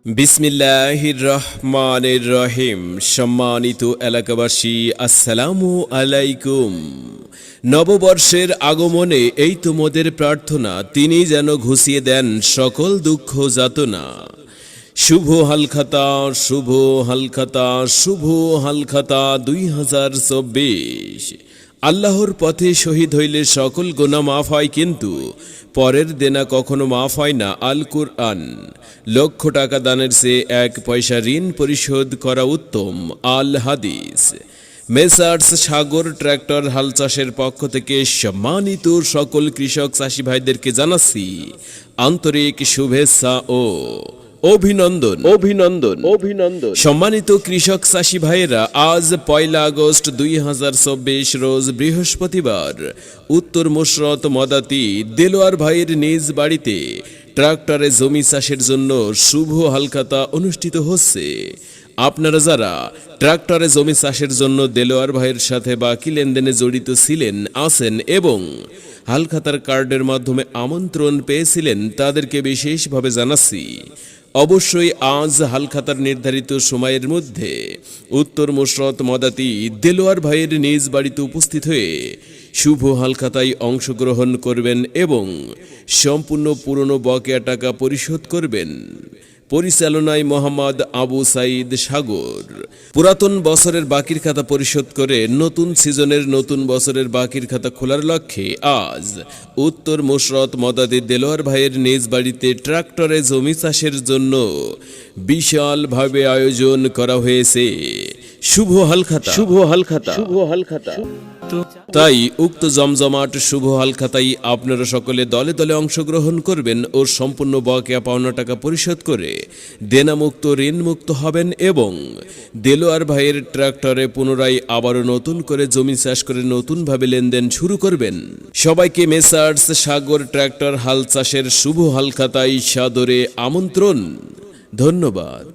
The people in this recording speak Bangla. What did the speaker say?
বিসমিল্লাহির রহমানির রহিম। সম্মানিত এলাকাবাসী, আসসালামু আলাইকুম। নববর্ষের আগমনে এই তোমাদের প্রার্থনা, তিনি যেন ঘুষিয়ে দেন সকল দুঃখ যাতনা। শুভ হালখাতা, শুভ হালখাতা, শুভ হালখাতা 2024। আল্লাহর পথে শহীদ হইলে সকল গুনাহ মাফ হয়, কিন্তু পরের দেনা কখনো মাফ হয় না। আল কুরআন। লক্ষ টাকা দানের চেয়ে 1 পয়সা ঋণ পরিশোধ করা উত্তম। আল হাদিস। মেসার্স সাগর ট্র্যাক্টর হাল চাষের পক্ষ থেকে সম্মানিত সকল কৃষক চাষী ভাইদেরকে জানাচ্ছি আন্তরিক শুভেচ্ছা ও অভিনন্দন। সম্মানিত কৃষক চাষী ভাইয়েরা, আজ 1 আগস্ট 2024 রোজ বৃহস্পতিবার উত্তর মুশরত মদাতি দেলোয়ার ভাইয়ের নিজ বাড়িতে ট্রাক্টরে জমি চাষের জন্য শুভ হালখাতা অনুষ্ঠিত হচ্ছে। আপনারা যারা ট্রাক্টরে জমি চাষের জন্য দেলোয়ার ভাইয়ের সাথে বাকি লেনদেনে জড়িত ছিলেন, আছেন এবং হালখাতার কার্ডের মাধ্যমে আমন্ত্রণ পেয়েছিলেন, তাদেরকে বিশেষভাবে জানাচ্ছি অবশ্যই আজ হালখাতার নির্ধারিত সময়ের মধ্যে উত্তর মুশরত মদাতি দেলোয়ার ভাইয়ের নিজ বাড়িতে উপস্থিত হয়ে শুভ হালখাতায় অংশগ্রহণ করবেন এবং সম্পূর্ণ পুরনো বকেয়া টাকা পরিশোধ করবেন। পরিচালনায় মোহাম্মদ আবু সাইদ সাগর। পুরাতন বছরের বাকির খাতা পরিশোধ করে নতুন সিজনের নতুন বছরের বাকির খাতা খোলার লক্ষ্যে আজ উত্তর মুশরত মদাতি দেলোয়ার ভাইয়ের নিজ বাড়িতে ট্রাক্টরে জমি চাষের জন্য বিশালভাবে আয়োজন করা হয়েছে শুভ হালখাতা। তাই উক্ত জমজমাট শুভ হালখাতাই আপনারা সকলে দলে দলে অংশগ্রহণ করবেন ও সম্পূর্ণ বকেয়া পাওনা টাকা পরিশোধ করে দেনামুক্ত ঋণমুক্ত হবেন এবং দেলোয়ার ভাইয়ের ট্রাক্টরে পুনরায় আবারও নতুন করে জমি চাষ করে নতুনভাবে লেনদেন শুরু করবেন। সবাইকে মেসার্স সাগর ট্রাক্টর হাল চাষের শুভ হালখাতায় সাদরে আমন্ত্রণ। ধন্যবাদ।